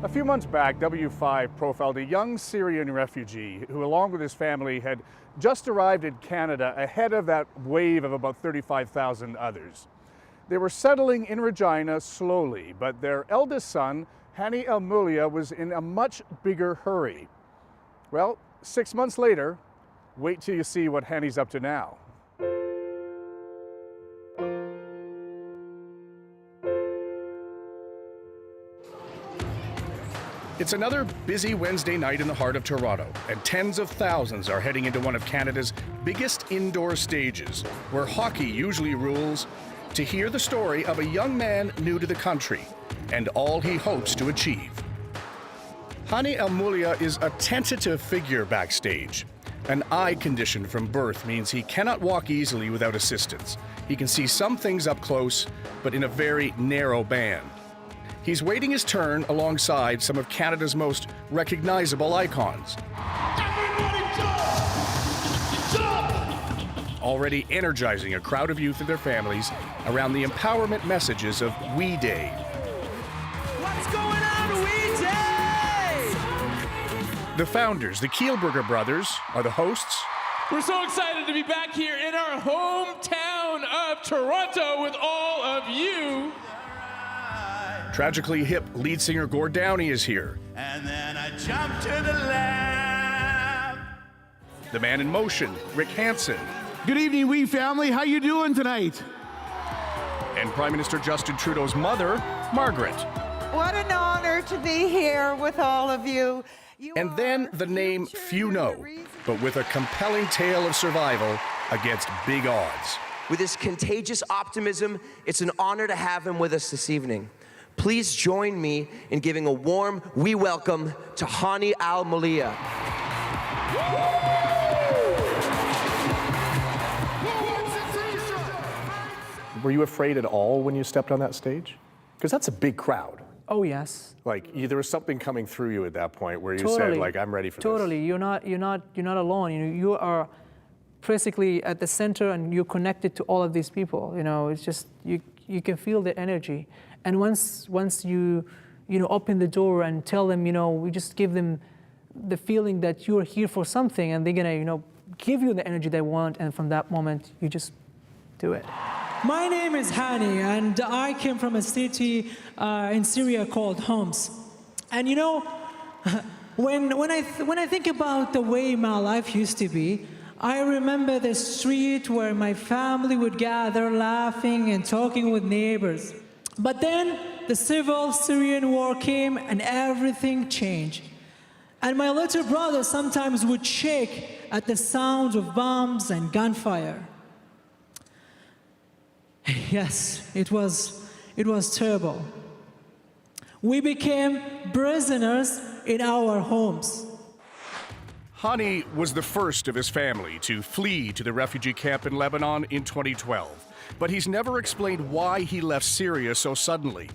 A few months back, W5 profiled a young Syrian refugee who, along with his family, had just arrived in Canada ahead of that wave of about 35,000 others. They were settling in Regina slowly, but their eldest son, Hani al Moulia, was in a much bigger hurry. Well, 6 months later, wait till you see what Hani's up to now. It's another busy Wednesday night in the heart of Toronto, and tens of thousands are heading into one of Canada's biggest indoor stages, where hockey usually rules, to hear the story of a young man new to the country and all he hopes to achieve. Hani al Moulia is a tentative figure backstage. An eye condition from birth means he cannot walk easily without assistance. He can see some things up close, but in a very narrow band. He's waiting his turn alongside some of Canada's most recognizable icons. Everybody jump! Already energizing a crowd of youth and their families around the empowerment messages of We Day. What's going on, We Day? The founders, the Kielburger brothers, are the hosts. We're so excited to be back here in our hometown of Toronto with all of you. Tragically hip lead singer Gord Downey is here. And then I jumped to the left. The man in motion, Rick Hansen. Good evening, We family. How you doing tonight? And Prime Minister Justin Trudeau's mother, Margaret. What an honor to be here with all of you. And then the name few know, but with a compelling tale of survival against big odds. With his contagious optimism, it's an honor to have him with us this evening. Please join me in giving a warm we welcome to Hani al Moulia. Were you afraid at all when you stepped on that stage? Because that's a big crowd. Oh yes. Like there was something coming through you at that point where you Totally. said, like, I'm ready for Totally. this. You're not alone. You are basically at the center, and you're connected to all of these people. It's just you can feel the energy. And once you open the door and tell them, we just give them the feeling that you're here for something, and they're gonna, give you the energy they want, and from that moment, you just do it. My name is Hani, and I came from a city in Syria called Homs. And when I think about the way my life used to be, I remember the street where my family would gather, laughing and talking with neighbors. But then the civil Syrian war came and everything changed. And my little brother sometimes would shake at the sounds of bombs and gunfire. Yes, it was terrible. We became prisoners in our homes. Hani was the first of his family to flee to the refugee camp in Lebanon in 2012. But he's never explained why he left Syria so suddenly.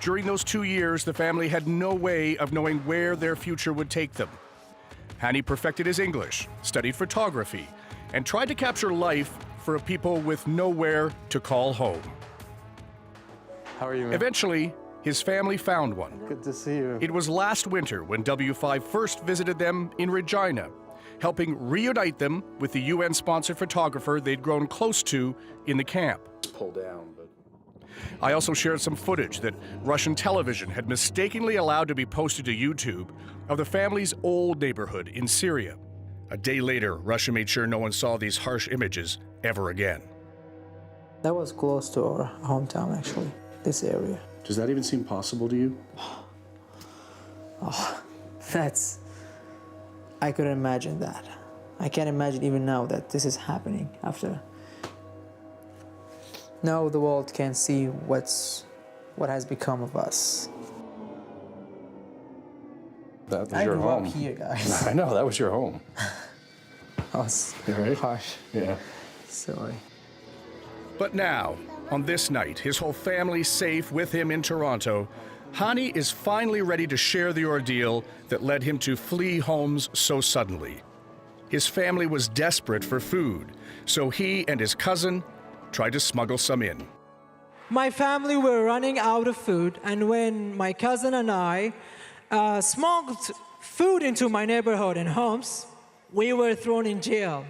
During those 2 years, the family had no way of knowing where their future would take them. Hani perfected his English, studied photography, and tried to capture life for people with nowhere to call home. How are you, man? Eventually, his family found one. Good to see you. It was last winter when W5 first visited them in Regina, helping reunite them with the UN-sponsored photographer they'd grown close to in the camp. Pull down, but... I also shared some footage that Russian television had mistakenly allowed to be posted to YouTube of the family's old neighborhood in Syria. A day later, Russia made sure no one saw these harsh images ever again. That was close to our hometown, actually, this area. Does that even seem possible to you? Oh, I couldn't imagine that. I can't imagine even now that this is happening after. Now the world can see what has become of us. That was your home. I grew up here, guys. I know, that was your home. That was Right? harsh. Yeah. Sorry. But now, on this night, his whole family safe with him in Toronto, Hani is finally ready to share the ordeal that led him to flee homes so suddenly. His family was desperate for food, so he and his cousin tried to smuggle some in. my family were running out of food, and when my cousin and I smuggled food into my neighborhood and homes, we were thrown in jail.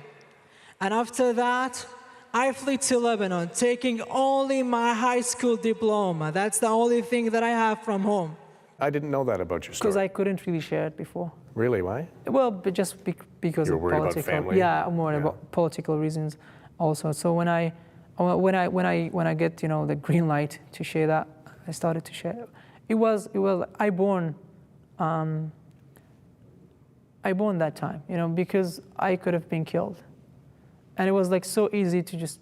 And after that, I fled to Lebanon, taking only my high school diploma. That's the only thing that I have from home. I didn't know that about your story. Because I couldn't really share it before. Really? Why? Well, but just because You of were worried about political. family? Yeah, I'm worried about political reasons, also. So when I get the green light to share that, I started to share. It was I born that time, because I could have been killed, and it was like so easy to just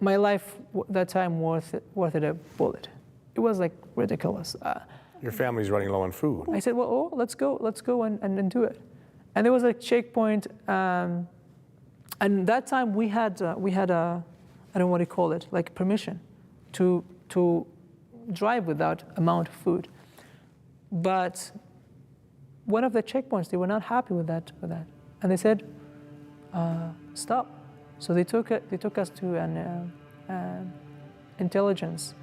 my life that time worth it a bullet. It was like ridiculous. Your family's running low on food. I said, well, let's go and do it. And there was a checkpoint, and that time we had I don't know what you call it, like permission to drive without amount of food. But one of the checkpoints, they were not happy with that, and they said, stop. So they took us to an intelligence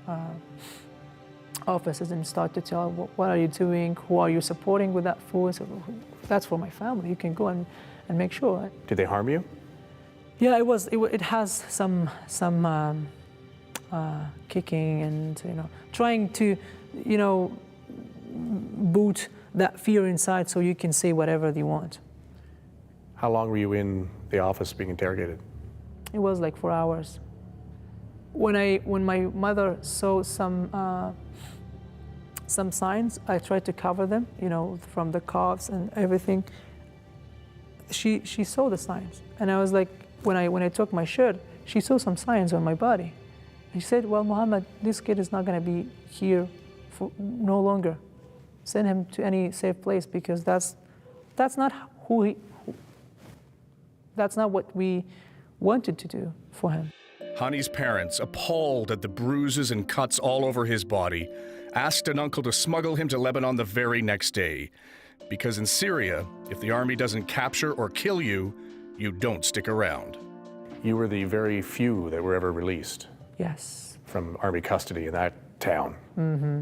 offices and start to tell what are you doing, who are you supporting with that food. So that's for my family. You can go and make sure. Did they harm you? Yeah, it has some kicking and trying to boot that fear inside so you can say whatever you want. How long were you in the office being interrogated? It was like 4 hours. When my mother saw some signs, I tried to cover them, from the coughs and everything. She saw the signs, and I was like, when I took my shirt, she saw some signs on my body. And she said, well, Muhammad, this kid is not going to be here for no longer. Send him to any safe place, because that's not that's not what we wanted to do for him. Hani's parents, appalled at the bruises and cuts all over his body, asked an uncle to smuggle him to Lebanon the very next day. Because in Syria, if the army doesn't capture or kill you, you don't stick around. You were the very few that were ever released. Yes. From army custody in that town. Mm-hmm.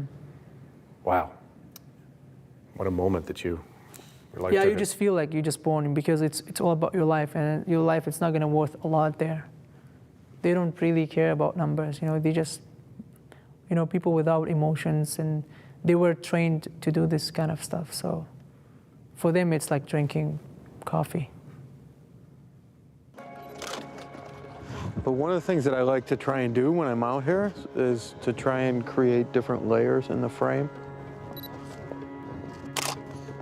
Wow. What a moment that you were like. Yeah, you just feel like you're just born, because it's all about your life, and your life, it's not going to worth a lot there. They don't really care about numbers, they just, people without emotions, and they were trained to do this kind of stuff. So for them, it's like drinking coffee. But one of the things that I like to try and do when I'm out here is to try and create different layers in the frame.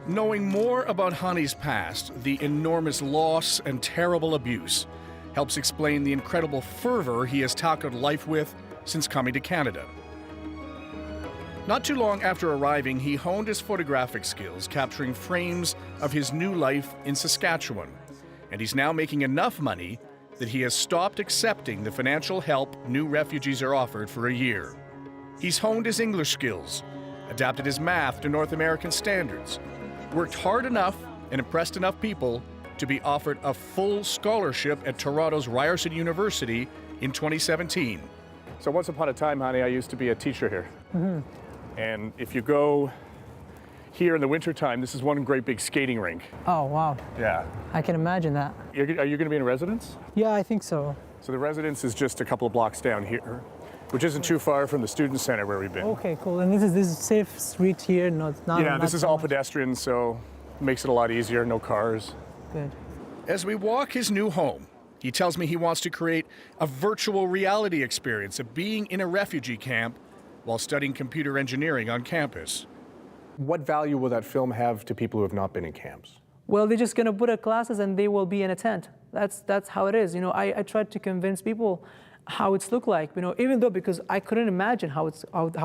Knowing more about Hani's past, the enormous loss and terrible abuse, helps explain the incredible fervor he has tackled life with since coming to Canada. Not too long after arriving, he honed his photographic skills, capturing frames of his new life in Saskatchewan. And he's now making enough money that he has stopped accepting the financial help new refugees are offered for a year. He's honed his English skills, adapted his math to North American standards, worked hard enough and impressed enough people to be offered a full scholarship at Toronto's Ryerson University in 2017. So once upon a time, Hani, I used to be a teacher here. Mm-hmm. And if you go here in the wintertime, this is one great big skating rink. Oh, wow. Yeah. I can imagine that. Are you going to be in residence? Yeah, I think so. So the residence is just a couple of blocks down here, which isn't too far from the student center where we've been. Okay, cool. And this is safe street here, not Yeah, this not is so all much. pedestrian, so it makes it a lot easier, no cars. Good. As we walk his new home, he tells me he wants to create a virtual reality experience of being in a refugee camp while studying computer engineering on campus. What value will that film have to people who have not been in camps? Well, they're just going to put up classes and they will be in a tent. That's how it is. I tried to convince people how it's look like. Even though, because I couldn't imagine how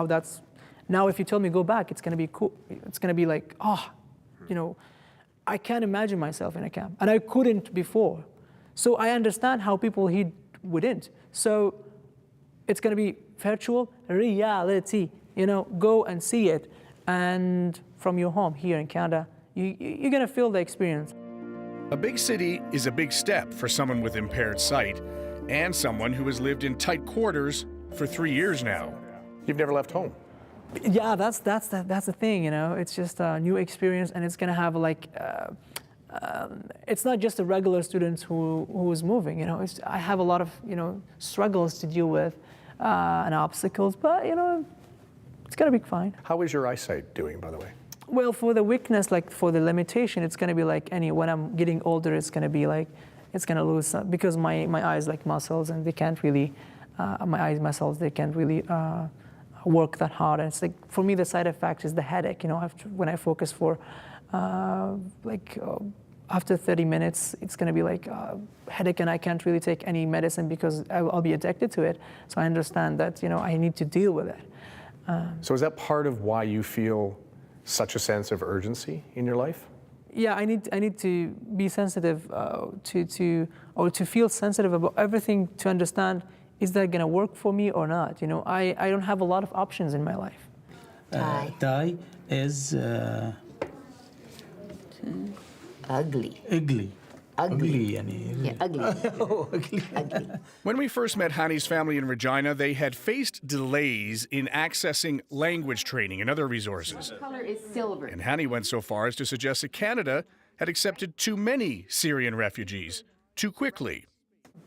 that's. Now, if you tell me go back, it's going to be cool. It's going to be like, I can't imagine myself in a camp, and I couldn't before. So I understand how people here wouldn't. So it's going to be virtual reality. Go and see it, and from your home here in Canada, you're going to feel the experience. A big city is a big step for someone with impaired sight and someone who has lived in tight quarters for 3 years now. You've never left home. Yeah, that's the thing, you know. It's just a new experience, and it's gonna have like, it's not just a regular student who is moving, you know. I have a lot of, you know, struggles to deal with and obstacles, but you know, it's gonna be fine. How is your eyesight doing, by the way? Well, for the weakness, like for the limitation, it's gonna be like when I'm getting older, it's gonna be like, it's gonna lose because my eyes like muscles, and they can't really, my eyes muscles, they can't really work that hard. And it's like, for me, the side effect is the headache, you know. When I focus for after 30 minutes, it's gonna be like headache, and I can't really take any medicine because I'll be addicted to it. So I understand that, you know, I need to deal with it. So is that part of why you feel such a sense of urgency in your life? Yeah, I need to be sensitive to feel sensitive about everything, to understand, is that gonna work for me or not? You know, I don't have a lot of options in my life. Thai is ugly. ugly. Ugly. يعني. Yeah, ugly. Oh, ugly. Ugly. When we first met Hani's family in Regina, they had faced delays in accessing language training and other resources. Color is silver. And Hani went so far as to suggest that Canada had accepted too many Syrian refugees too quickly.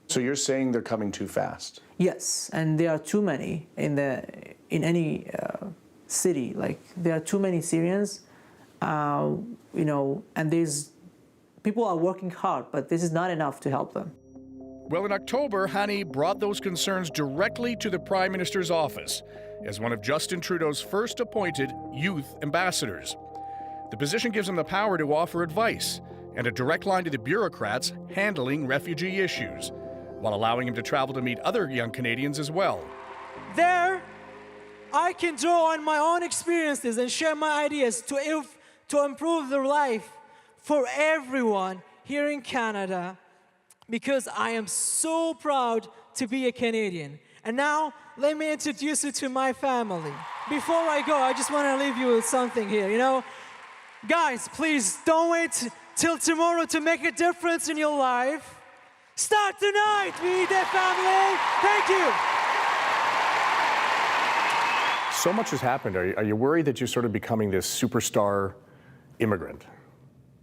So you're saying they're coming too fast? Yes, and there are too many in any city. Like, there are too many Syrians, you know, and people are working hard, but this is not enough to help them. Well, in October, Hani brought those concerns directly to the Prime Minister's office as one of Justin Trudeau's first appointed youth ambassadors. The position gives him the power to offer advice and a direct line to the bureaucrats handling refugee issues, while allowing him to travel to meet other young Canadians as well. There, I can draw on my own experiences and share my ideas to improve their life for everyone here in Canada, because I am so proud to be a Canadian. And now, let me introduce you to my family. Before I go, I just want to leave you with something here, you know? Guys, please don't wait till tomorrow to make a difference in your life. Start tonight, we the family. Thank you. So much has happened. Are you worried that you're sort of becoming this superstar immigrant?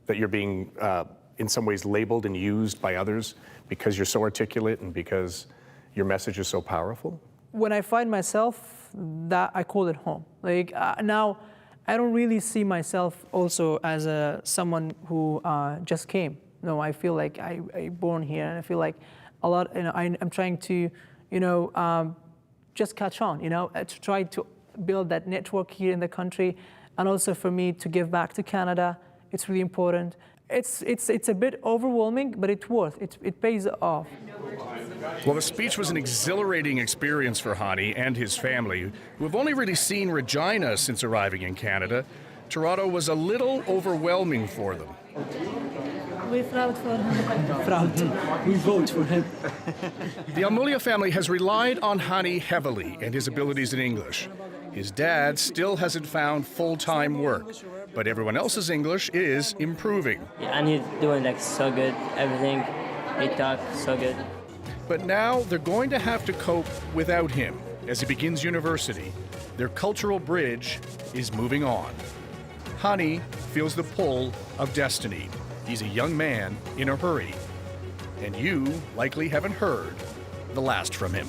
That you're being, in some ways, labeled and used by others because you're so articulate and because your message is so powerful? When I find myself, that I call it home. Like, now, I don't really see myself also as someone who just came. No, I feel like I born here, and I feel like a lot, you know, I'm trying to, you know, just catch on, you know, to try to build that network here in the country, and also for me to give back to Canada. It's really important. It's a bit overwhelming, but it's worth it. It pays off. Well, the speech was an exhilarating experience for Hani and his family, who have only really seen Regina since arriving in Canada. Toronto was a little overwhelming for them. We're proud for him. Proud. We vote for him. The Amulya family has relied on Hani heavily and his abilities in English. His dad still hasn't found full-time work, but everyone else's English is improving. Yeah, and he's doing like so good, everything. He talks so good. But now they're going to have to cope without him as he begins university. Their cultural bridge is moving on. Hani feels the pull of destiny. He's a young man in a hurry. And you likely haven't heard the last from him.